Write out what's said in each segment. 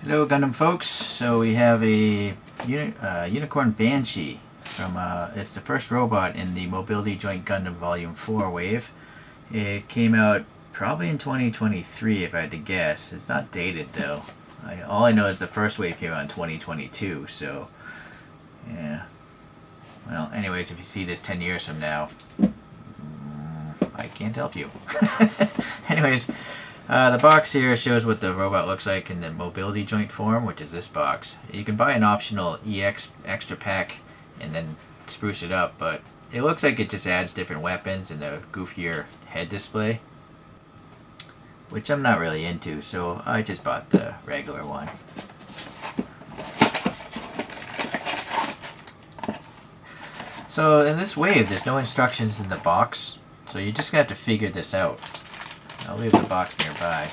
Hello Gundam folks, so we have a Unicorn Banshee from, it's the first robot in the Mobility Joint Gundam Volume 4 wave. It came out probably in 2023 if I had to guess. It's not dated though. All I know is the first wave came out in 2022, so yeah. Well, anyways, if you see this 10 years from now, I can't help you. Anyways, the box here shows what the robot looks like in the mobility joint form, which is this box. You can buy an optional EX extra pack and then spruce it up, but it looks like it just adds different weapons and a goofier head display, which I'm not really into, so I just bought the regular one. So in this wave, there's no instructions in the box, so you're just gonna have to figure this out. I'll leave the box nearby.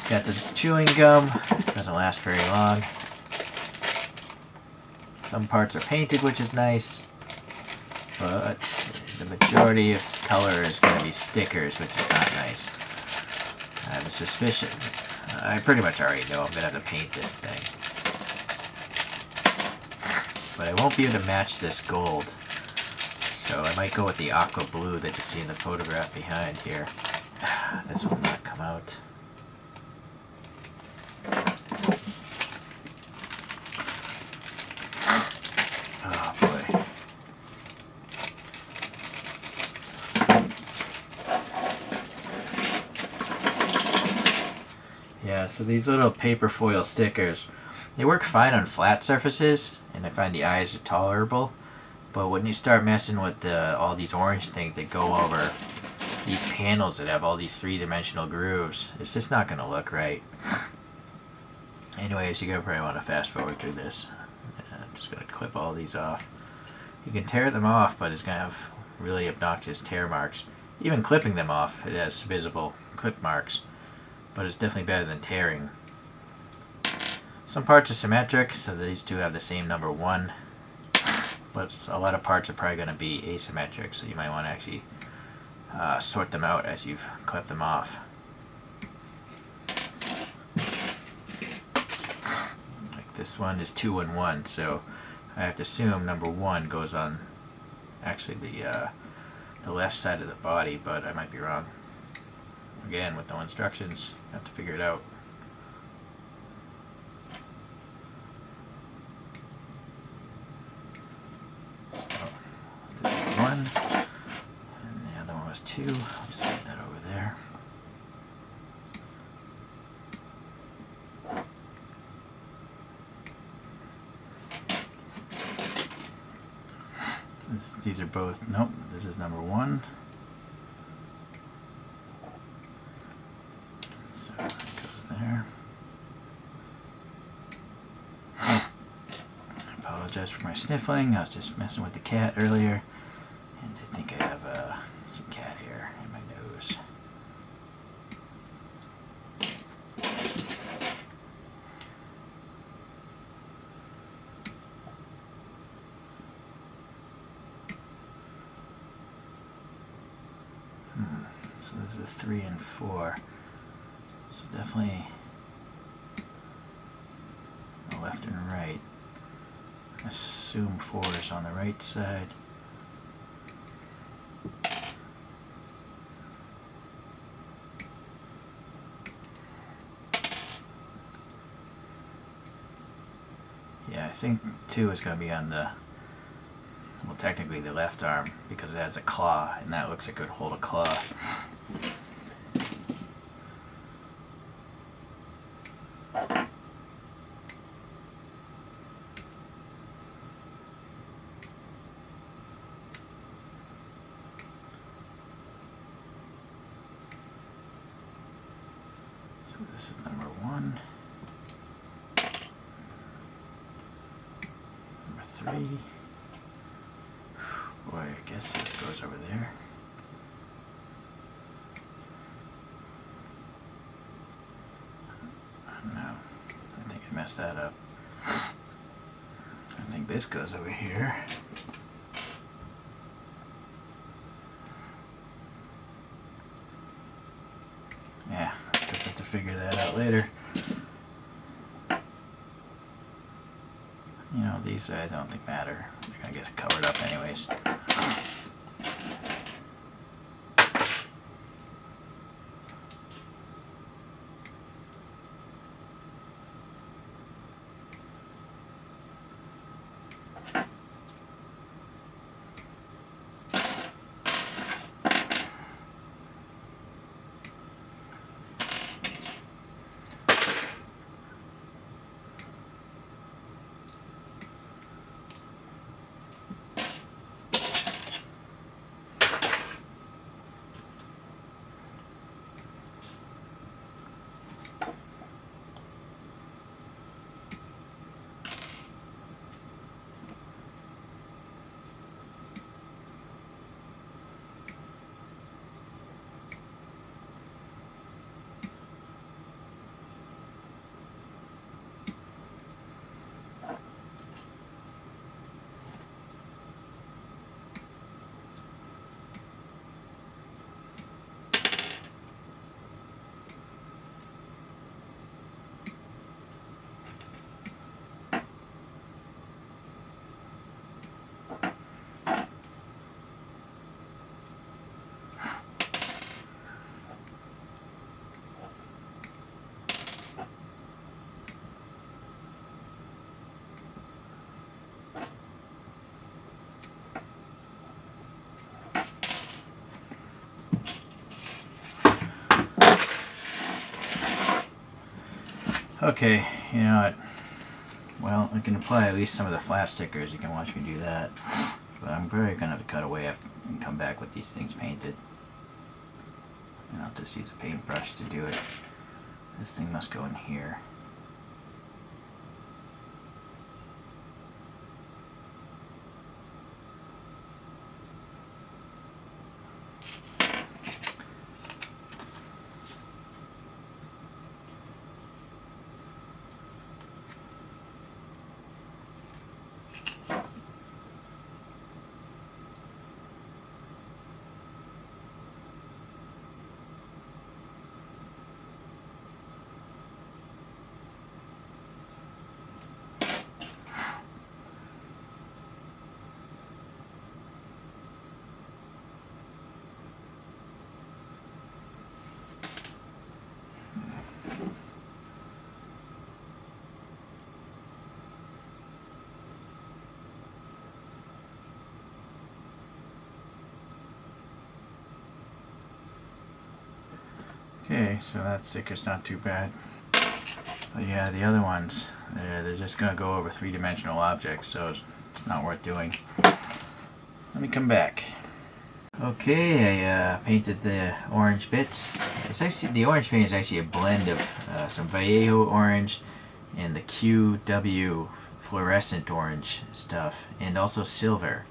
Got the chewing gum, doesn't last very long. Some parts are painted, which is nice, but the majority of color is going to be stickers, which is not nice. I have a suspicion. I pretty much already know I'm going to have to paint this thing. But I won't be able to match this gold, so I might go with the aqua blue that you see in the photograph behind here. This will not come out. Oh boy. Yeah, so these little paper foil stickers, they work fine on flat surfaces, and I find the eyes are tolerable. But when you start messing with all these orange things that go over these panels that have all these three-dimensional grooves, it's just not going to look right. Anyways, you're going to probably want to fast forward through this. I'm just going to clip all these off. You can tear them off, but it's going to have really obnoxious tear marks. Even clipping them off, it has visible clip marks, but it's definitely better than tearing. Some parts are symmetric, so these two have the same number 1, but a lot of parts are probably going to be asymmetric, so you might want to actually sort them out as you've clipped them off. Like this one is 2 and 1, so I have to assume number 1 goes on actually the left side of the body, but I might be wrong. Again, with no instructions, I have to figure it out. One, and the other one was 2. I'll just leave that over there. These are both, nope, this is number 1. So that goes there. I apologize for my sniffling. I was just messing with the cat earlier, and I think I have some cat hair in my nose. So this is 3 and 4. So definitely the left and right. I assume 4 is on the right side. Yeah, I think 2 is going to be on the, well, technically the left arm, because it has a claw, and that looks like it would hold a claw. So this is number 1. Number 3. Boy, I guess it goes over there. No, I think I messed that up. I think this goes over here. Yeah, just have to figure that out later. these I don't think matter. They're gonna get covered up anyways. Okay, you know what? Well, I can apply at least some of the flat stickers. You can watch me do that. But I'm probably going to have to cut away and come back with these things painted. And I'll just use a paintbrush to do it. This thing must go in here. Okay, so that sticker's not too bad. But yeah, the other ones, they're just going to go over three-dimensional objects, so it's not worth doing. Let me come back. Okay, I painted the orange bits. It's actually, the orange paint is actually a blend of some Vallejo orange and the QW fluorescent orange stuff, and also silver.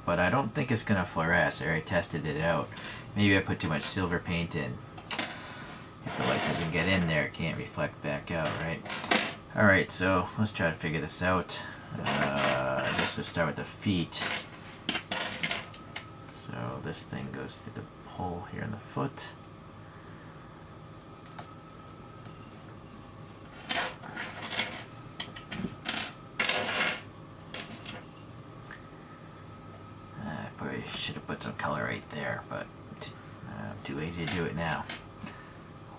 But I don't think it's going to fluoresce. I already tested it out. Maybe I put too much silver paint in. If the light doesn't get in there, it can't reflect back out, right? Alright, so let's try to figure this out. I guess let's start with the feet. So this thing goes through the hole here in the foot. I probably should have put some color right there, but I'm too lazy to do it now.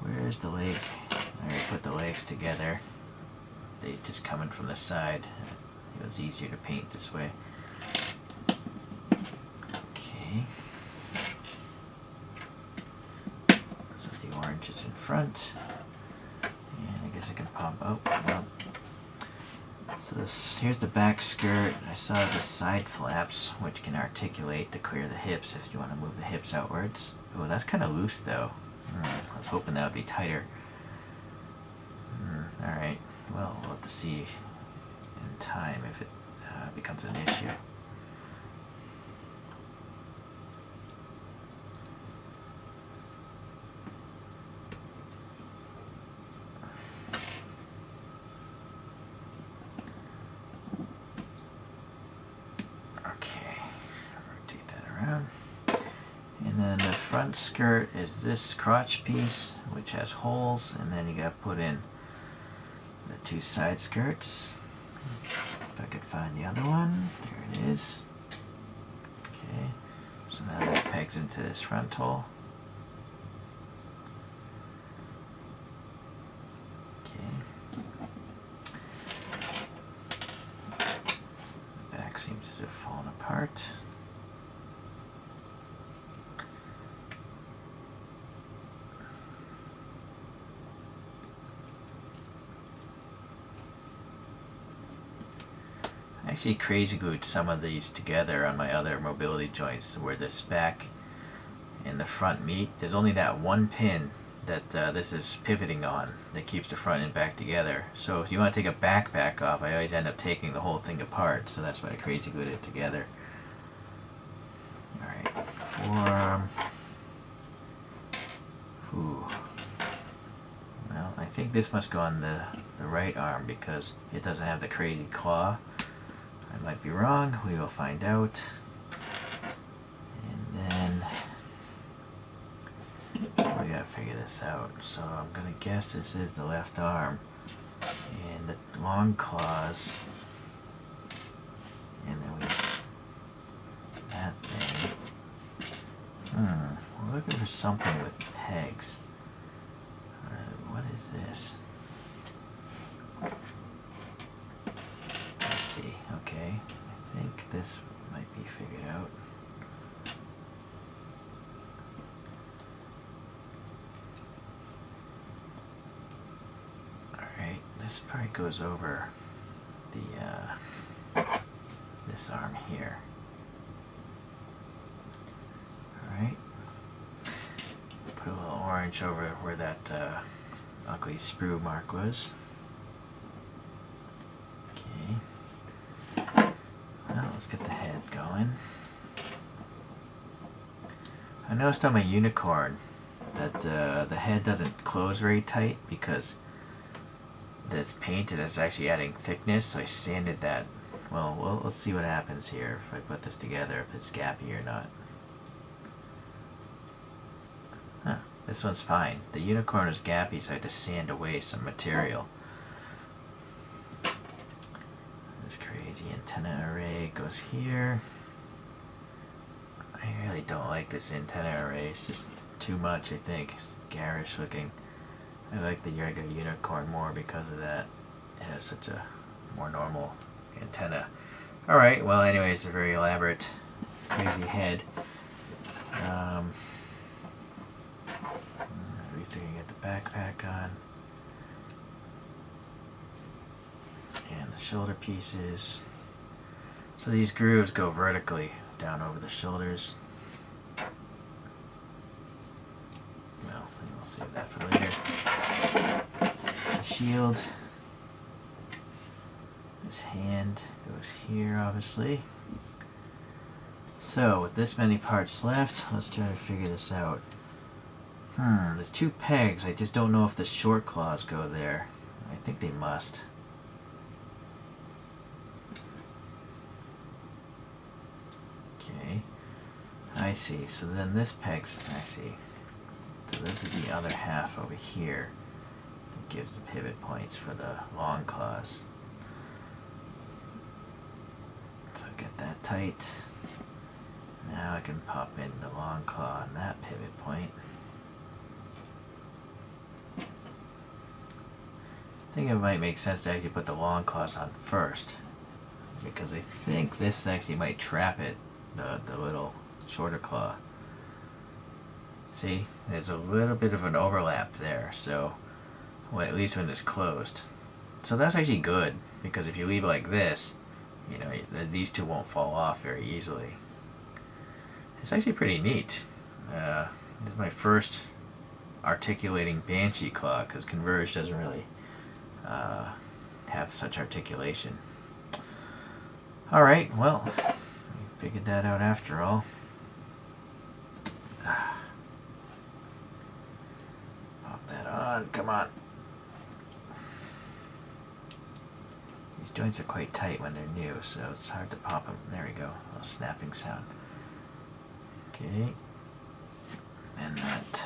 Where's the leg? I already put the legs together. They just coming from the side. It was easier to paint this way. Okay. So the orange is in front. And I guess I can pop out. Well. So here's the back skirt. I saw the side flaps, which can articulate to clear the hips if you want to move the hips outwards. Oh, that's kind of loose though. I was hoping that would be tighter. Alright, well, we'll have to see in time if it becomes an issue. Okay, rotate that around. And then the front skirt is this crotch piece, which has holes, and then you gotta put in the two side skirts. If I could find the other one. There it is. Okay. So now that pegs into this front hole. Okay. The back seems to have fallen apart. I actually crazy glued some of these together on my other mobility joints where this back and the front meet. There's only that one pin that this is pivoting on that keeps the front and back together. So if you want to take a back off, I always end up taking the whole thing apart. So that's why I crazy glued it together. Alright, forearm. Ooh. Well, I think this must go on the right arm because it doesn't have the crazy claw. I might be wrong, we will find out. And then we gotta figure this out. So I'm gonna guess this is the left arm. And the long claws. And then we that thing. We're looking for something with pegs. What is this? Okay, I think this might be figured out. Alright, this probably goes over the this arm here. Alright. Put a little orange over where that ugly sprue mark was. Let's get the head going. I noticed on my unicorn that the head doesn't close very tight because this painted is actually adding thickness, so I sanded that. Well, let's see what happens here if I put this together, if it's gappy or not. Huh, this one's fine. The unicorn is gappy, so I had to sand away some material. This crazy antenna array goes here. I really don't like this antenna array. It's just too much, I think. It's garish looking. I like the regular unicorn more because of that. It has such a more normal antenna. Alright, well anyway, it's a very elaborate, crazy head. At least I can get the backpack on. And the shoulder pieces. So these grooves go vertically down over the shoulders. Well, we'll save that for later. The shield. This hand goes here, obviously. So, with this many parts left, let's try to figure this out. There's two pegs. I just don't know if the short claws go there. I think they must. Okay, I see. So then this pegs, I see. So this is the other half over here that gives the pivot points for the long claws. So get that tight. Now I can pop in the long claw on that pivot point. I think it might make sense to actually put the long claws on first, because I think this actually might trap it, the little shorter claw. See, there's a little bit of an overlap there, so well, at least when it's closed. So that's actually good, because if you leave it like this, you know, these two won't fall off very easily. It's actually pretty neat. This is my first articulating Banshee claw, because Converge doesn't really have such articulation. Alright, well, we figured that out after all. Pop that on, come on. These joints are quite tight when they're new, so it's hard to pop them. There we go, a little snapping sound. Okay, and that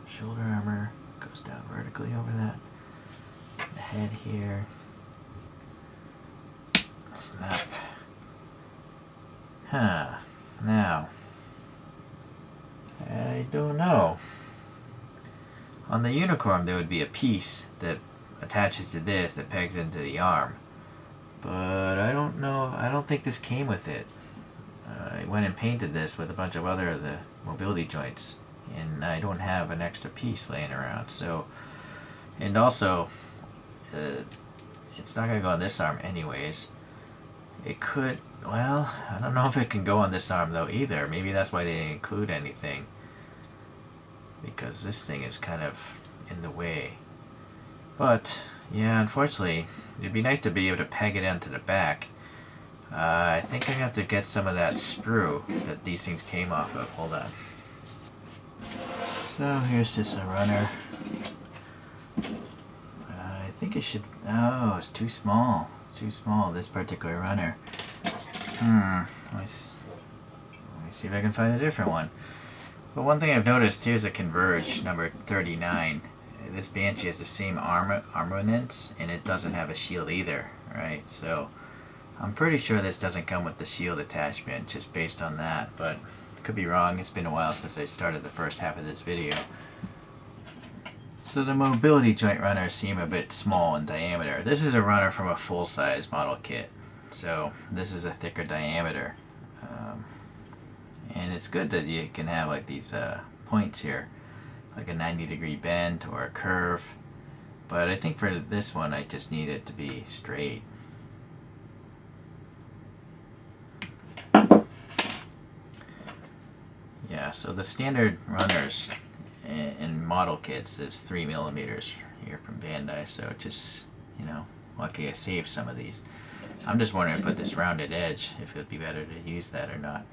shoulder armor goes down vertically over that. The head here. Snap. Huh. Now, I don't know. On the unicorn there would be a piece that attaches to this that pegs into the arm. But I don't know, I don't think this came with it. I went and painted this with a bunch of other of the mobility joints, and I don't have an extra piece laying around. So, and also, it's not going to go on this arm anyways. It could, well, I don't know if it can go on this arm though either. Maybe that's why they didn't include anything, because this thing is kind of in the way. But yeah, unfortunately, it'd be nice to be able to peg it onto the back. I think I have to get some of that sprue that these things came off of. Hold on. So here's just a runner. I think it should, oh, it's too small. It's too small, this particular runner. Let me see if I can find a different one. But one thing I've noticed, here's a Converge number 39. This Banshee has the same armaments, and it doesn't have a shield either, right? So I'm pretty sure this doesn't come with the shield attachment, just based on that, but could be wrong. It's been a while since I started the first half of this video. So the mobility joint runners seem a bit small in diameter. This is a runner from a full-size model kit, so this is a thicker diameter. And it's good that you can have like these points here, like a 90-degree bend or a curve. But I think for this one, I just need it to be straight. Yeah, so the standard runners in model kits is 3mm here from Bandai, so just, you know, lucky I saved some of these. I'm just wondering if I put this rounded edge, if it would be better to use that or not.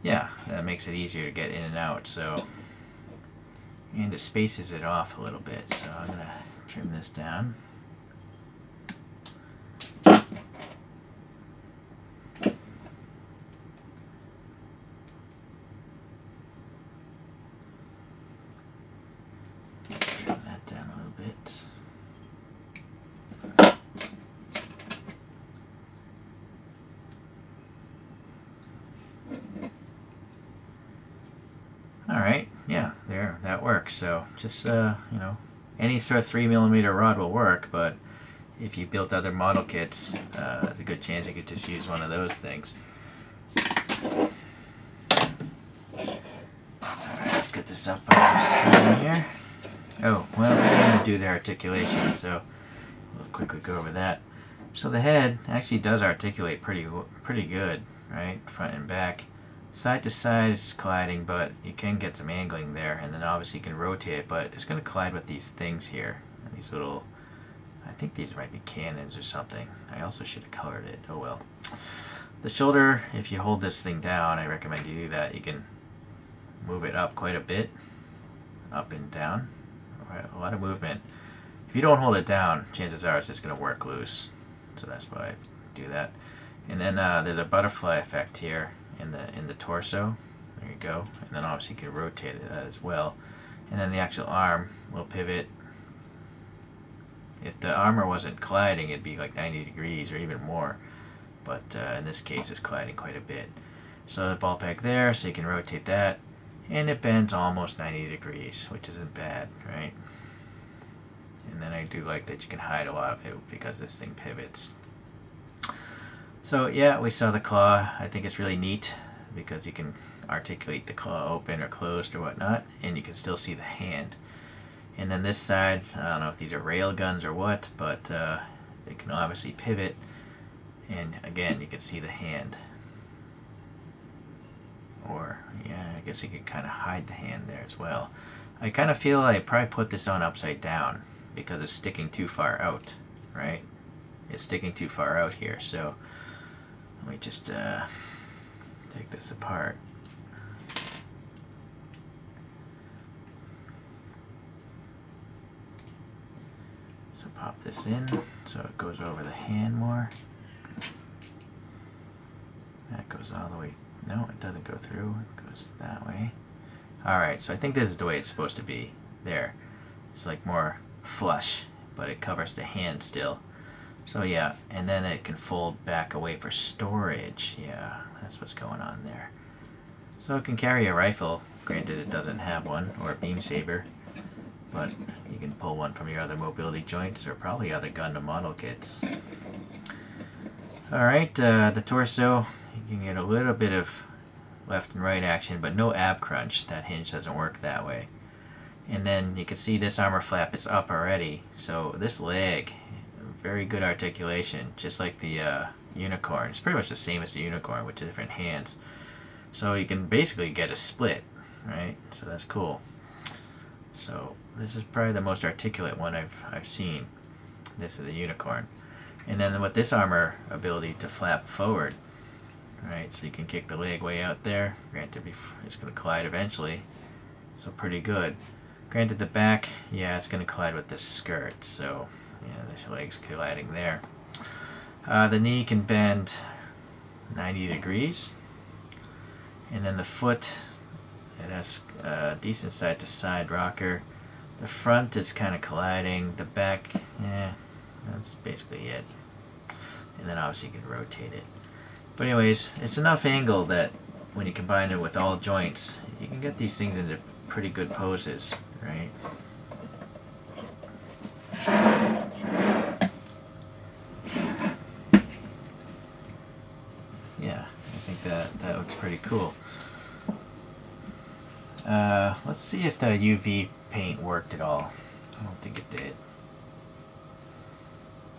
Yeah, that makes it easier to get in and out, so, and it spaces it off a little bit, so I'm going to trim this down. Trim that down a little bit. Alright, yeah, there, that works. So just, you know, any sort of 3mm rod will work, but if you built other model kits, there's a good chance you could just use one of those things. Alright, let's get this up on the spine here. Oh, well, we're going to do the articulation, so we'll quickly go over that. So the head actually does articulate pretty good, right? Front and back. Side to side it's colliding, but you can get some angling there, and then obviously you can rotate it, but it's going to collide with these things here. These little, I think these might be cannons or something. I also should have colored it. Oh well. The shoulder, if you hold this thing down, I recommend you do that. You can move it up quite a bit, up and down. A lot of movement. If you don't hold it down, chances are it's just going to work loose. So that's why I do that. And then there's a butterfly effect here in the torso. There you go. And then obviously you can rotate it as well. And then the actual arm will pivot. If the armor wasn't colliding, it'd be like 90 degrees or even more. But in this case, it's colliding quite a bit. So the ball peg there, so you can rotate that. And it bends almost 90 degrees, which isn't bad, right? And then I do like that you can hide a lot of it because this thing pivots. So yeah, we saw the claw. I think it's really neat because you can articulate the claw open or closed or whatnot, and you can still see the hand. And then this side, I don't know if these are rail guns or what, but they can obviously pivot, and again you can see the hand. Or yeah, I guess you could kind of hide the hand there as well. I kind of feel I probably put this on upside down because it's sticking too far out, right? It's sticking too far out here, so let me just take this apart. So pop this in so it goes over the hand more. That goes all the way. No, it doesn't go through. It goes that way. Alright, so I think this is the way it's supposed to be. There. It's like more flush, but it covers the hand still. So yeah, and then it can fold back away for storage. Yeah, that's what's going on there. So it can carry a rifle. Granted, it doesn't have one, or a beam saber, but you can pull one from your other mobility joints or probably other Gundam model kits. Alright, the torso, you can get a little bit of left and right action, but no ab crunch. That hinge doesn't work that way. And then you can see this armor flap is up already, so this leg, very good articulation, just like the unicorn. It's pretty much the same as the unicorn with different hands. So you can basically get a split, right? So that's cool. So this is probably the most articulate one I've seen. This is the unicorn. And then with this armor ability to flap forward, right? So you can kick the leg way out there. Granted, it's going to collide eventually. So pretty good. Granted, the back, yeah, it's going to collide with the skirt. So yeah, the leg's colliding there. The knee can bend 90 degrees. And then the foot, it has a decent side to side rocker. The front is kind of colliding. The back, yeah, that's basically it. And then obviously you can rotate it. But anyways, it's enough angle that when you combine it with all joints, you can get these things into pretty good poses, right? Yeah, I think that looks pretty cool. Let's see if the UV paint worked at all. I don't think it did.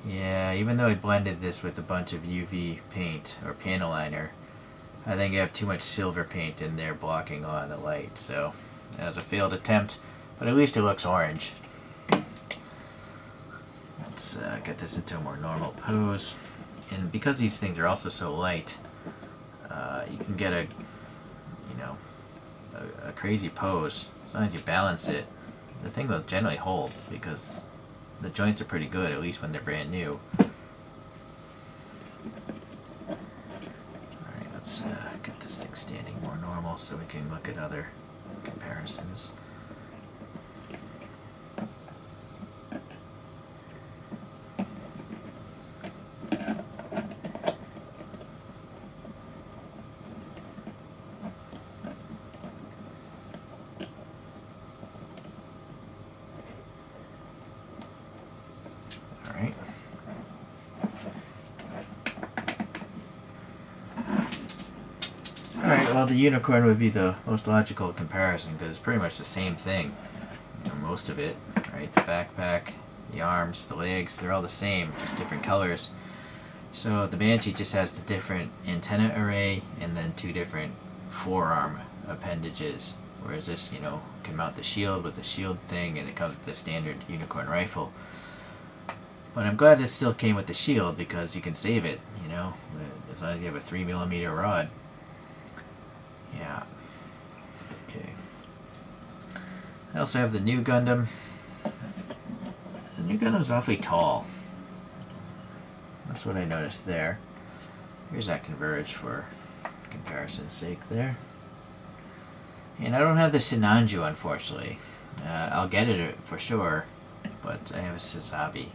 Yeah, even though I blended this with a bunch of UV paint or panel liner, I think I have too much silver paint in there blocking all the light, so that was a failed attempt, but at least it looks orange. Let's get this into a more normal pose. And because these things are also so light, you can get a crazy pose. As long as you balance it, the thing will generally hold because the joints are pretty good, at least when they're brand new. Alright, let's get this thing standing more normal so we can look at other comparisons. Alright. Alright, well the unicorn would be the most logical comparison because it's pretty much the same thing. You know, most of it, right? The backpack, the arms, the legs, they're all the same, just different colors. So the Banshee just has the different antenna array and then two different forearm appendages. Whereas this, can mount the shield with the shield thing and it comes with the standard unicorn rifle. But I'm glad it still came with the shield because you can save it, as long as you have a 3mm rod. Yeah. Okay. I also have the new Gundam. The new Gundam's awfully tall. That's what I noticed there. Here's that converge for comparison's sake there. And I don't have the Sinanju, unfortunately. I'll get it for sure, but I have a Sazabi.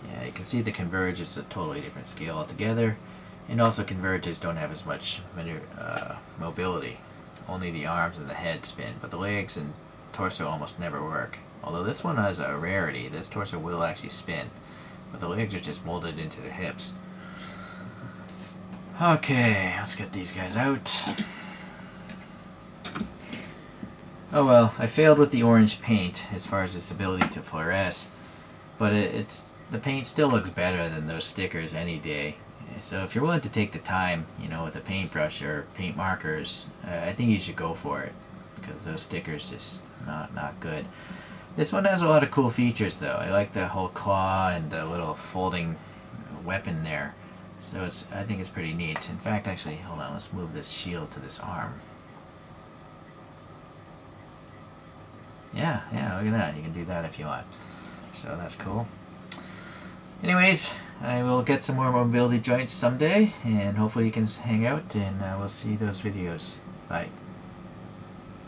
Yeah, you can see the Converge is a totally different scale altogether, and also Converges don't have as much mobility. Only the arms and the head spin, but the legs and torso almost never work. Although this one has a rarity, this torso will actually spin, but the legs are just molded into the hips. Okay, let's get these guys out. Oh well, I failed with the orange paint as far as its ability to fluoresce, but the paint still looks better than those stickers any day. So if you're willing to take the time, with a paintbrush or paint markers, I think you should go for it, because those stickers just not good. This one has a lot of cool features though. I like the whole claw and the little folding weapon there. So I think it's pretty neat. In fact, actually, hold on, let's move this shield to this arm. Yeah, look at that. You can do that if you want. So that's cool. Anyways, I will get some more mobility joints someday, and hopefully you can hang out, and we'll see those videos. Bye.